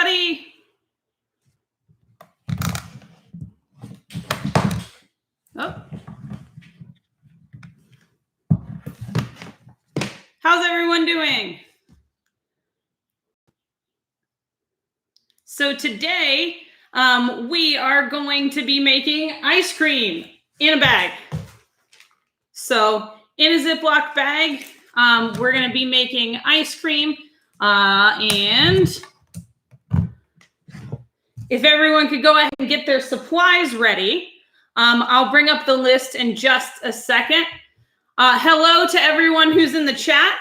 everybody. Oh. How's everyone doing? So today, we are going to be making ice cream in a bag. So in a Ziploc bag, we're going to be making ice cream. And if everyone could go ahead and get their supplies ready, I'll bring up the list in just a second. Hello to everyone who's in the chat.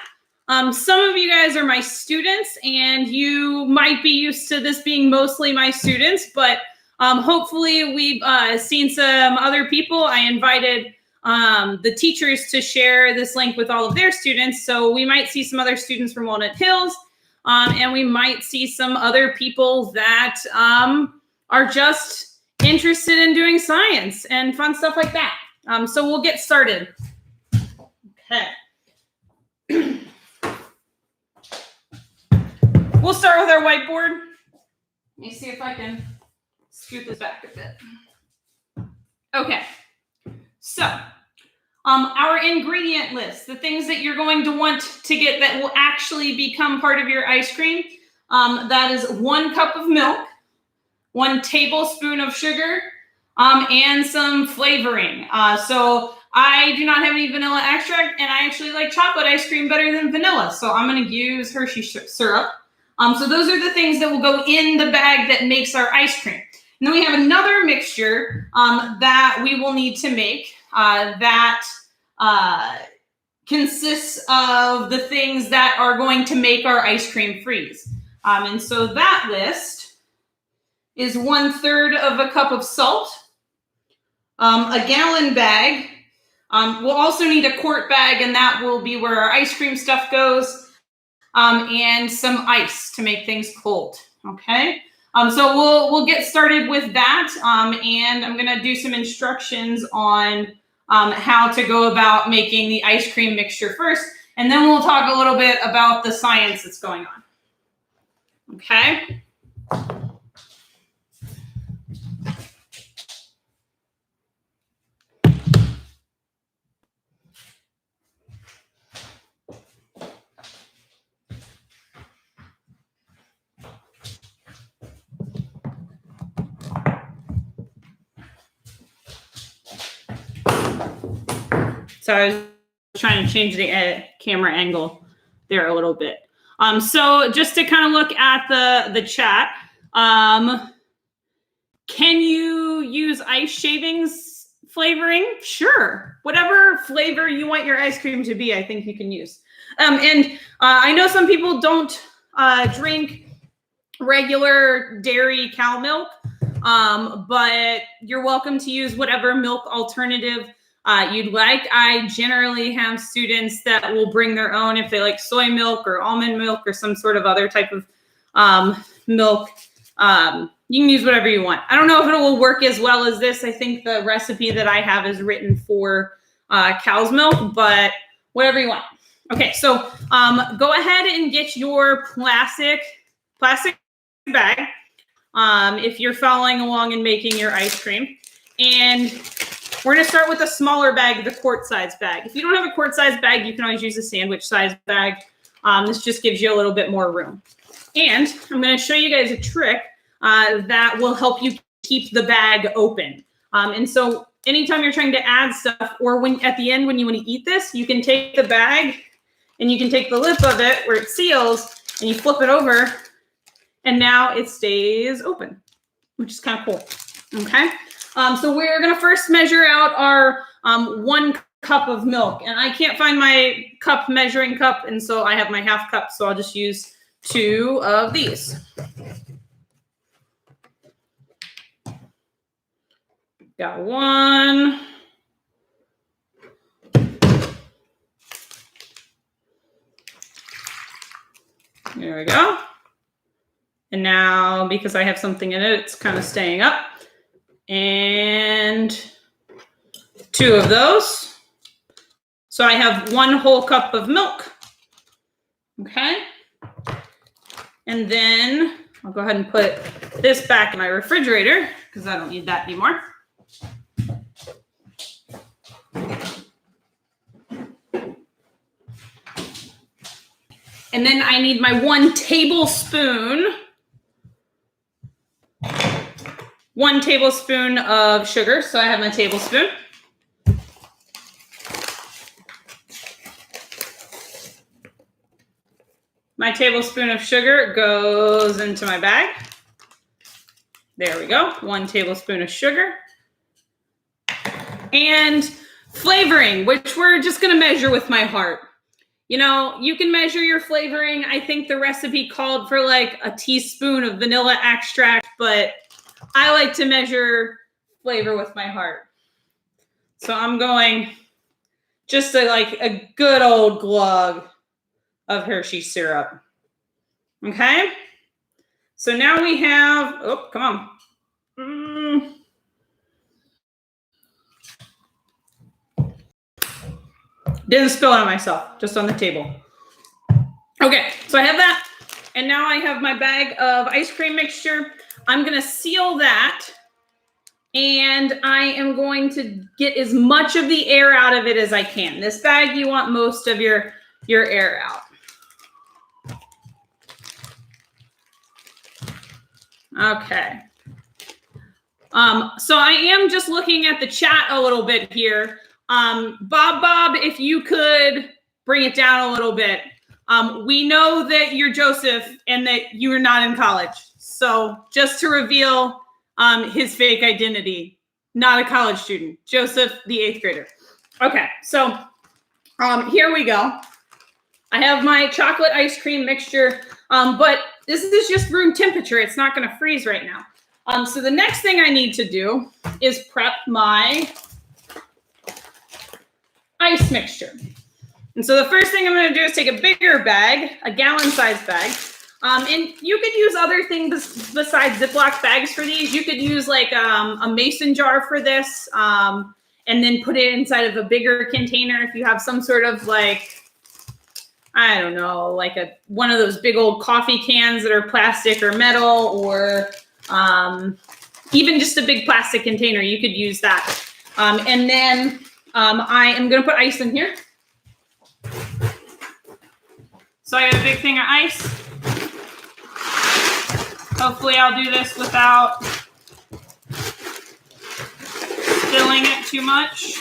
Some of you guys are my students, and you might be used to this being mostly my students, but hopefully we've seen some other people. I invited the teachers to share this link with all of their students, so we might see some other students from Walnut Hills, and we might see some other people that are just interested in doing science and fun stuff like that. So we'll get started. Okay. We'll start with our whiteboard. Let me see if I can scoot this back a bit. Okay. So, our ingredient list, the things that you're going to want to get that will actually become part of your ice cream, that is 1 cup of milk, 1 tablespoon of sugar, and some flavoring. So I do not have any vanilla extract, and I actually like chocolate ice cream better than vanilla. So I'm going to use Hershey syrup. So those are the things that will go in the bag that makes our ice cream. And then we have another mixture that we will need to make that consists of the things that are going to make our ice cream freeze. And so that list is 1/3 of a cup of salt, a gallon bag. We'll also need a quart bag, and that will be where our ice cream stuff goes. And some ice to make things cold, okay? So we'll get started with that, and I'm gonna do some instructions on how to go about making the ice cream mixture first, and then we'll talk a little bit about the science that's going on, okay? So I was trying to change the camera angle there a little bit. So just to kind of look at the chat, can you use ice shavings flavoring? Sure. Whatever flavor you want your ice cream to be, I think you can use. And I know some people don't drink regular dairy cow milk, but you're welcome to use whatever milk alternative you'd like. I generally have students that will bring their own if they like soy milk or almond milk or some sort of other type of milk. You can use whatever you want. I don't know if it will work as well as this. I think the recipe that I have is written for cow's milk, but whatever you want. Okay, so go ahead and get your plastic bag if you're following along and making your ice cream. And we're going to start with a smaller bag, the quart size bag. If you don't have a quart size bag, you can always use a sandwich size bag. This just gives you a little bit more room. And I'm going to show you guys a trick that will help you keep the bag open. And so anytime you're trying to add stuff, or when at the end when you want to eat this, you can take the bag and you can take the lip of it where it seals and you flip it over, and now it stays open, which is kind of cool. Okay. So we're going to first measure out our 1 cup of milk. And I can't find my measuring cup, and so I have my half cup, so I'll just use 2 of these. Got 1. There we go. And now, because I have something in it, it's kind of staying up. And 2 of those. So I have 1 whole cup of milk. Okay. And then I'll go ahead and put this back in my refrigerator because I don't need that anymore. And then I need my 1 tablespoon of sugar. So I have my tablespoon. My tablespoon of sugar goes into my bag. There we go. 1 tablespoon of sugar. And flavoring, which we're just going to measure with my heart. You know, you can measure your flavoring. I think the recipe called for like a teaspoon of vanilla extract, but I like to measure flavor with my heart. So I'm going just like a good old glug of Hershey syrup. Okay. So now we have, oh, come on. Didn't spill it on myself, just on the table. Okay, so I have that. And now I have my bag of ice cream mixture. I'm gonna seal that. And I am going to get as much of the air out of it as I can. This bag, you want most of your air out. Okay. So I am just looking at the chat a little bit here. Bob, if you could bring it down a little bit. We know that you're Joseph and that you are not in college. So just to reveal his fake identity, not a college student, Joseph, the 8th grader. Okay, so here we go. I have my chocolate ice cream mixture, but this is just room temperature. It's not going to freeze right now. So the next thing I need to do is prep my ice mixture. And so the first thing I'm going to do is take a bigger bag, a gallon-sized bag. And you could use other things besides Ziploc bags for these. You could use like a mason jar for this, and then put it inside of a bigger container if you have some sort of like, I don't know, like one of those big old coffee cans that are plastic or metal, or even just a big plastic container. You could use that. And then I am going to put ice in here. So I got a big thing of ice. Hopefully I'll do this without spilling it too much.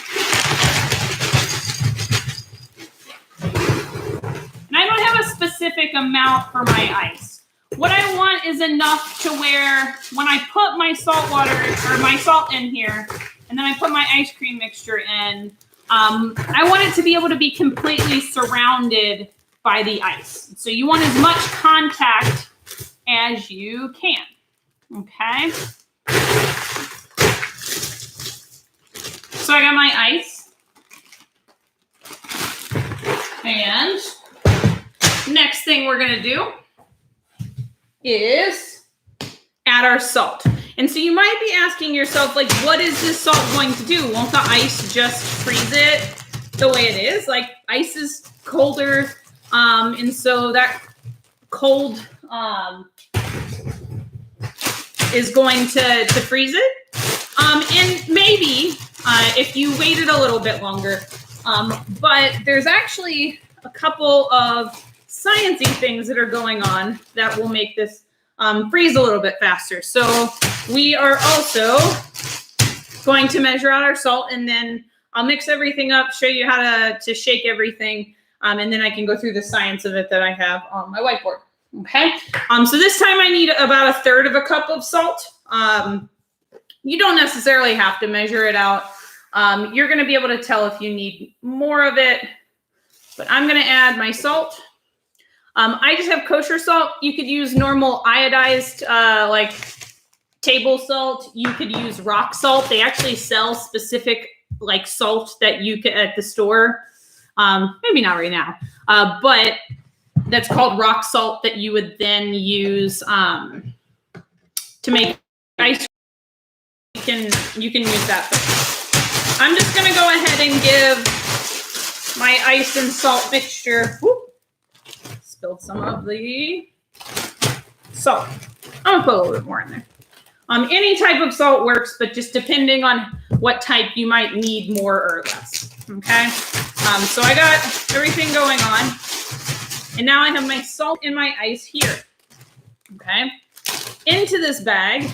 And I don't have a specific amount for my ice. What I want is enough to where when I put my salt water or my salt in here, and then I put my ice cream mixture in, I want it to be able to be completely surrounded by the ice. So you want as much contact as you can. Okay. So I got my ice. And next thing we're going to do is add our salt. And so you might be asking yourself, like, what is this salt going to do? Won't the ice just freeze it the way it is? Like, ice is colder, and so that cold is going to freeze it. And maybe if you waited a little bit longer, but there's actually a couple of sciencey things that are going on that will make this freeze a little bit faster. So we are also going to measure out our salt, and then I'll mix everything up, show you how to shake everything, and then I can go through the science of it that I have on my whiteboard. Okay. So this time I need about 1/3 of a cup of salt. You don't necessarily have to measure it out. You're going to be able to tell if you need more of it, but I'm going to add my salt. I just have kosher salt. You could use normal iodized, like table salt. You could use rock salt. They actually sell specific like salt that you can at the store. Maybe not right now, but that's called rock salt that you would then use to make ice cream. You can use that. I'm just going to go ahead and give my ice and salt mixture. Whoop, spilled some of the salt. I'll put a little bit more in there. Any type of salt works, but just depending on what type, you might need more or less, okay? So I got everything going on, and now I have my salt and my ice here, okay? Into this bag.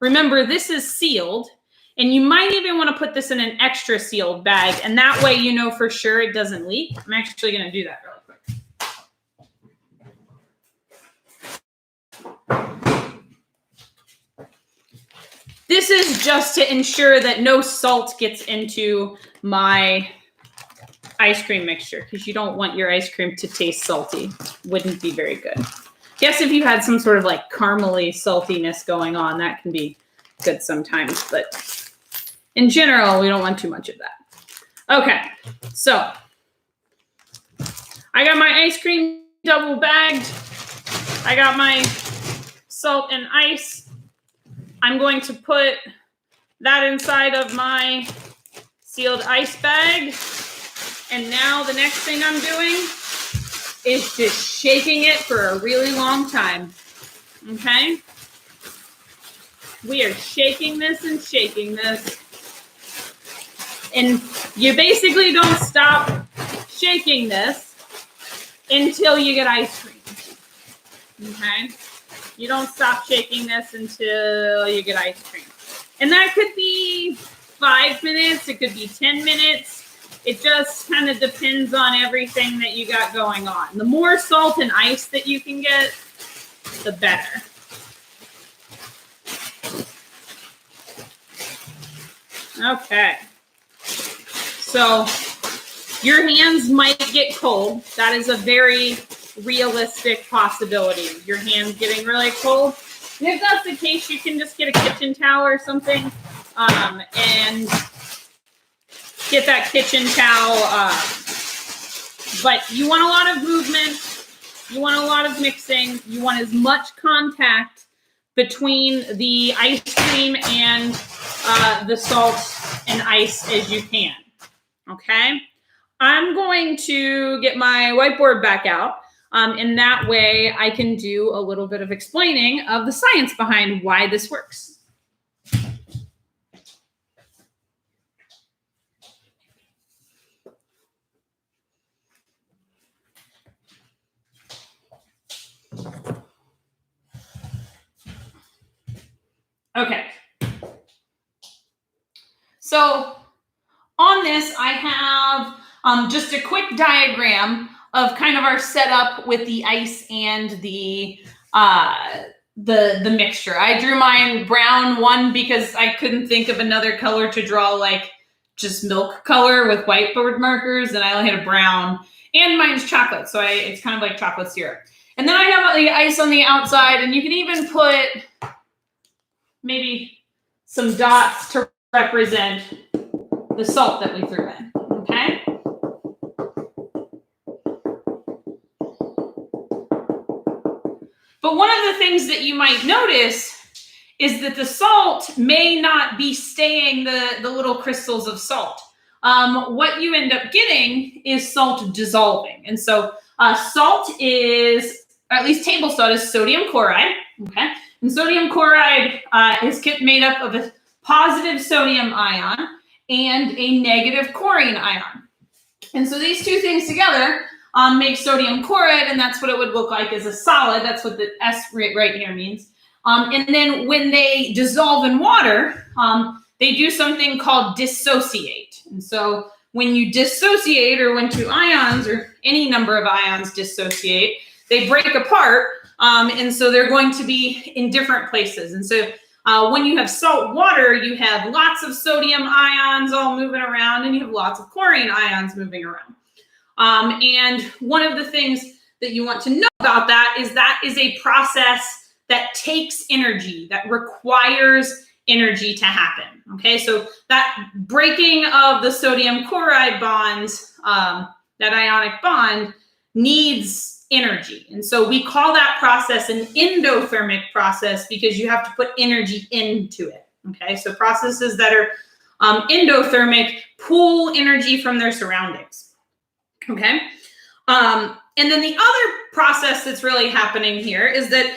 Remember, this is sealed, and you might even want to put this in an extra sealed bag, and that way you know for sure it doesn't leak. I'm actually going to do that really quick. This is just to ensure that no salt gets into my ice cream mixture, because you don't want your ice cream to taste salty. Wouldn't be very good. Yes, if you had some sort of like caramely saltiness going on, that can be good sometimes, but in general, we don't want too much of that. Okay, so I got my ice cream double bagged. I got my salt and ice. I'm going to put that inside of my sealed ice bag. And now the next thing I'm doing is just shaking it for a really long time. Okay? We are shaking this and shaking this. And you basically don't stop shaking this until you get ice cream. Okay? You don't stop shaking this until you get ice cream. And that could be 5 minutes. It could be 10 minutes. It just kind of depends on everything that you got going on. The more salt and ice that you can get, the better. Okay. So your hands might get cold. That is a very realistic possibility. Your hands getting really cold. And if that's the case, you can just get a kitchen towel or something and get that kitchen towel. But you want a lot of movement. You want a lot of mixing. You want as much contact between the ice cream and the salt and ice as you can. Okay? I'm going to get my whiteboard back out. And that way I can do a little bit of explaining of the science behind why this works. Okay. So on this, I have just a quick diagram of kind of our setup with the ice and the mixture. I drew mine brown, one, because I couldn't think of another color to draw, like just milk color with whiteboard markers, and I only had a brown. And mine's chocolate, so it's kind of like chocolate syrup. And then I have the ice on the outside, and you can even put maybe some dots to represent the salt that we threw in, okay? But one of the things that you might notice is that the salt may not be staying the little crystals of salt. What you end up getting is salt dissolving. And so salt is, or at least table salt, is sodium chloride, okay? And sodium chloride is made up of a positive sodium ion and a negative chlorine ion. And so these two things together make sodium chloride, and that's what it would look like as a solid. That's what the S right here means. And then when they dissolve in water, they do something called dissociate. And so when you dissociate, or when two ions or any number of ions dissociate, they break apart. And so they're going to be in different places. And so when you have salt water, you have lots of sodium ions all moving around, and you have lots of chlorine ions moving around. And one of the things that you want to know about that is a process that takes energy, that requires energy to happen. Okay, so that breaking of the sodium chloride bonds, that ionic bond, needs energy. And so we call that process an endothermic process, because you have to put energy into it. Okay, so processes that are endothermic pull energy from their surroundings. Okay, and then the other process that's really happening here is that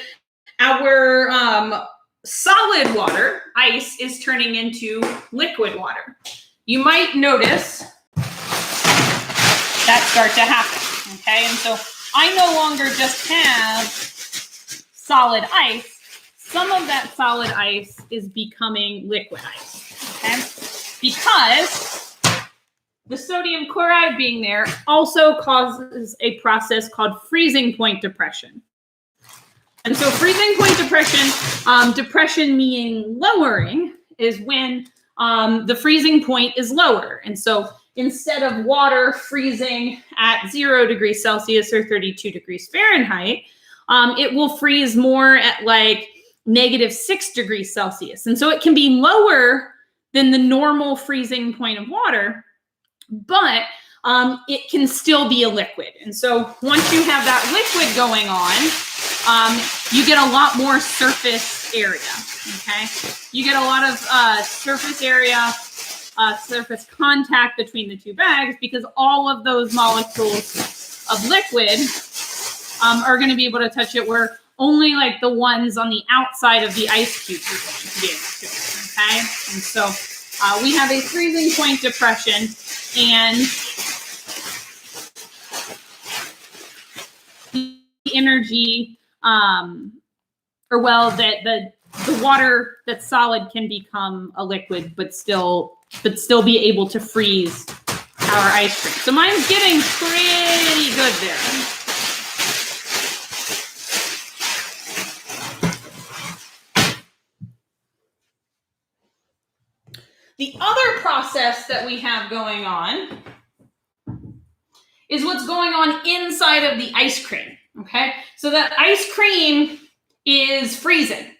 our solid water, ice, is turning into liquid water. You might notice that start to happen, okay? And so I no longer just have solid ice. Some of that solid ice is becoming liquid ice, okay? Because the sodium chloride being there also causes a process called freezing point depression. And so freezing point depression, depression meaning lowering, is when the freezing point is lower. And so instead of water freezing at 0 degrees Celsius or 32 degrees Fahrenheit, it will freeze more at like -6 degrees Celsius. And so it can be lower than the normal freezing point of water, but it can still be a liquid. And so once you have that liquid going on, you get a lot more surface area, okay? You get a lot of surface area, surface contact between the two bags, because all of those molecules of liquid are going to be able to touch it, where only like the ones on the outside of the ice cube are going to be able to, okay? And so we have a freezing point depression, and the energy, the water that's solid can become a liquid, but still be able to freeze our ice cream. So mine's getting pretty good there. The other process that we have going on is what's going on inside of the ice cream, okay? So that ice cream is freezing.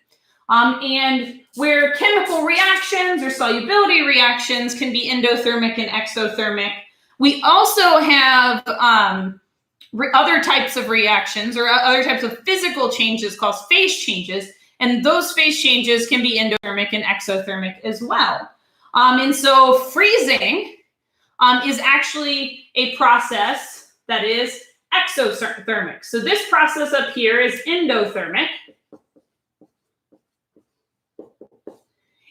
And where chemical reactions or solubility reactions can be endothermic and exothermic, we also have other types of reactions or other types of physical changes called phase changes. And those phase changes can be endothermic and exothermic as well. And so freezing is actually a process that is exothermic. So this process up here is endothermic.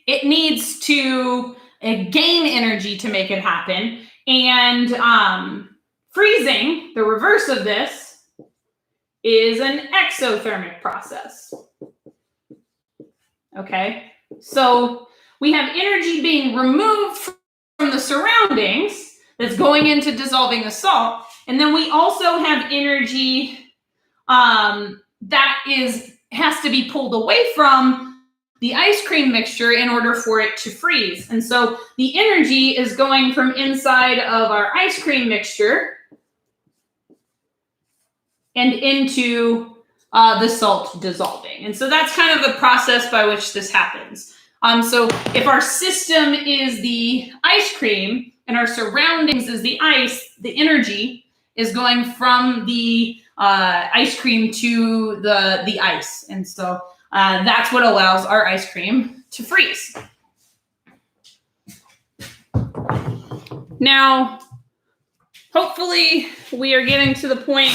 It needs to gain energy to make it happen. And freezing, the reverse of this, is an exothermic process. Okay, so we have energy being removed from the surroundings that's going into dissolving the salt. And then we also have energy that has to be pulled away from the ice cream mixture in order for it to freeze. And so the energy is going from inside of our ice cream mixture and into the salt dissolving. And so that's kind of the process by which this happens. So if our system is the ice cream and our surroundings is the ice, the energy is going from the ice cream to the ice. And so that's what allows our ice cream to freeze. Now, hopefully we are getting to the point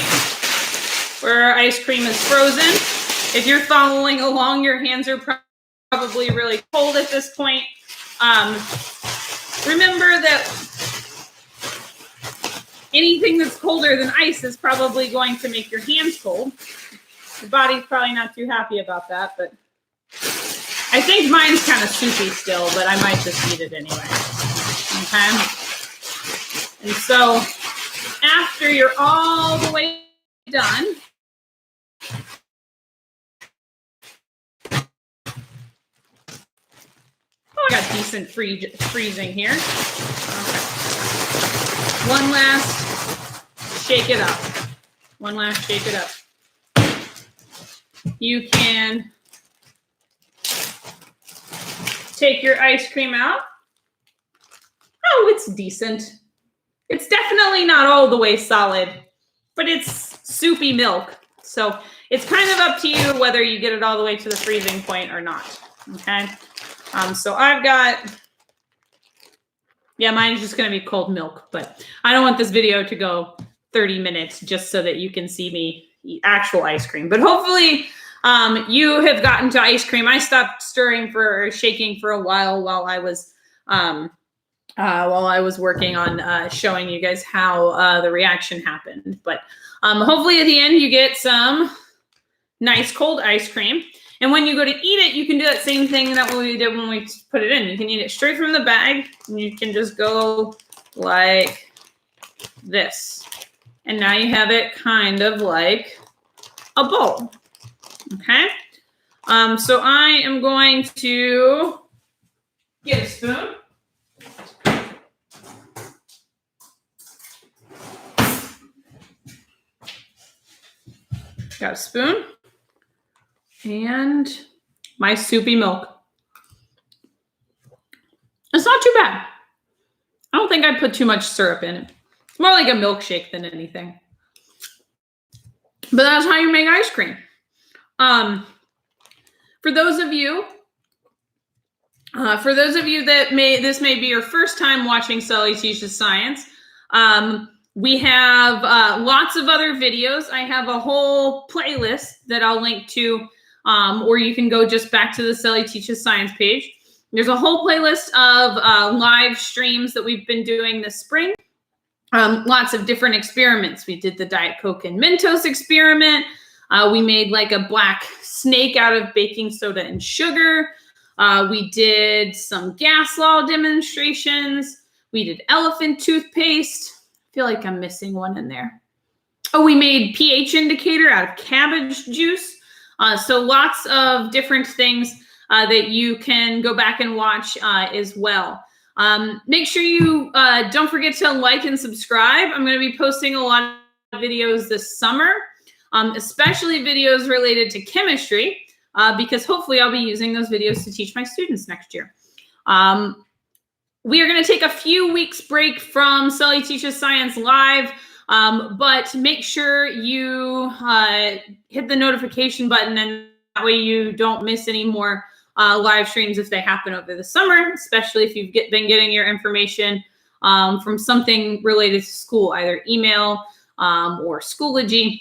where our ice cream is frozen. If you're following along, your hands are probably really cold at this point. Remember that anything that's colder than ice is probably going to make your hands cold. Your body's probably not too happy about that, but I think mine's kind of soupy still, but I might just eat it anyway. Okay? And so after you're all the way done, I got decent freezing here. Okay. One last shake it up. One last shake it up. You can take your ice cream out. Oh, it's decent. It's definitely not all the way solid, but it's soupy milk. So it's kind of up to you whether you get it all the way to the freezing point or not. Okay. So I've got, mine is just going to be cold milk, but I don't want this video to go 30 minutes just so that you can see me eat actual ice cream. But hopefully you have gotten to ice cream. I stopped stirring or shaking for a while I was working on showing you guys how the reaction happened. But hopefully at the end you get some nice cold ice cream. And when you go to eat it, you can do that same thing that we did when we put it in. You can eat it straight from the bag, and you can just go like this. And now you have it kind of like a bowl. Okay? So I am going to get a spoon. Got a spoon. And my soupy milk. It's not too bad. I don't think I put too much syrup in it. It's more like a milkshake than anything. But that's how you make ice cream. For those of you that this may be your first time watching Sully Teaches Science, we have lots of other videos. I have a whole playlist that I'll link to, or you can go just back to the Sully Teaches Science page. There's a whole playlist of live streams that we've been doing this spring. Lots of different experiments. We did the Diet Coke and Mentos experiment. We made like a black snake out of baking soda and sugar. We did some gas law demonstrations. We did elephant toothpaste. I feel like I'm missing one in there. Oh, we made pH indicator out of cabbage juice. So lots of different things that you can go back and watch as well. Make sure you don't forget to like and subscribe. I'm going to be posting a lot of videos this summer, especially videos related to chemistry, because hopefully I'll be using those videos to teach my students next year. We are going to take a few weeks break from Sully Teaches Science Live, but make sure you hit the notification button, and that way you don't miss any more live streams if they happen over the summer, especially if you've been getting your information from something related to school, either email or Schoology.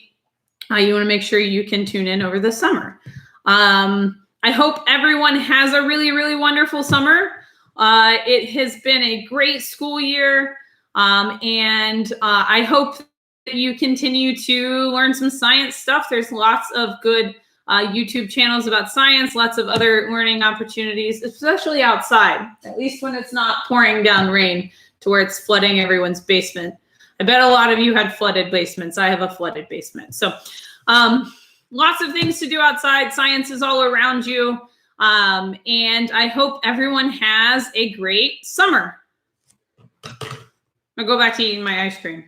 You want to make sure you can tune in over the summer. I hope everyone has a really, really wonderful summer. It has been a great school year, and I hope that you continue to learn some science stuff. There's lots of good YouTube channels about science, lots of other learning opportunities, especially outside, at least when it's not pouring down rain to where it's flooding everyone's basement. I bet a lot of you had flooded basements. I have a flooded basement. So lots of things to do outside. Science is all around you. And I hope everyone has a great summer. I'll go back to eating my ice cream.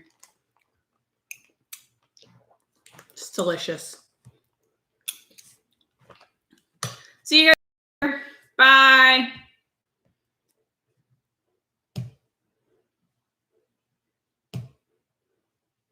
It's delicious. See you guys.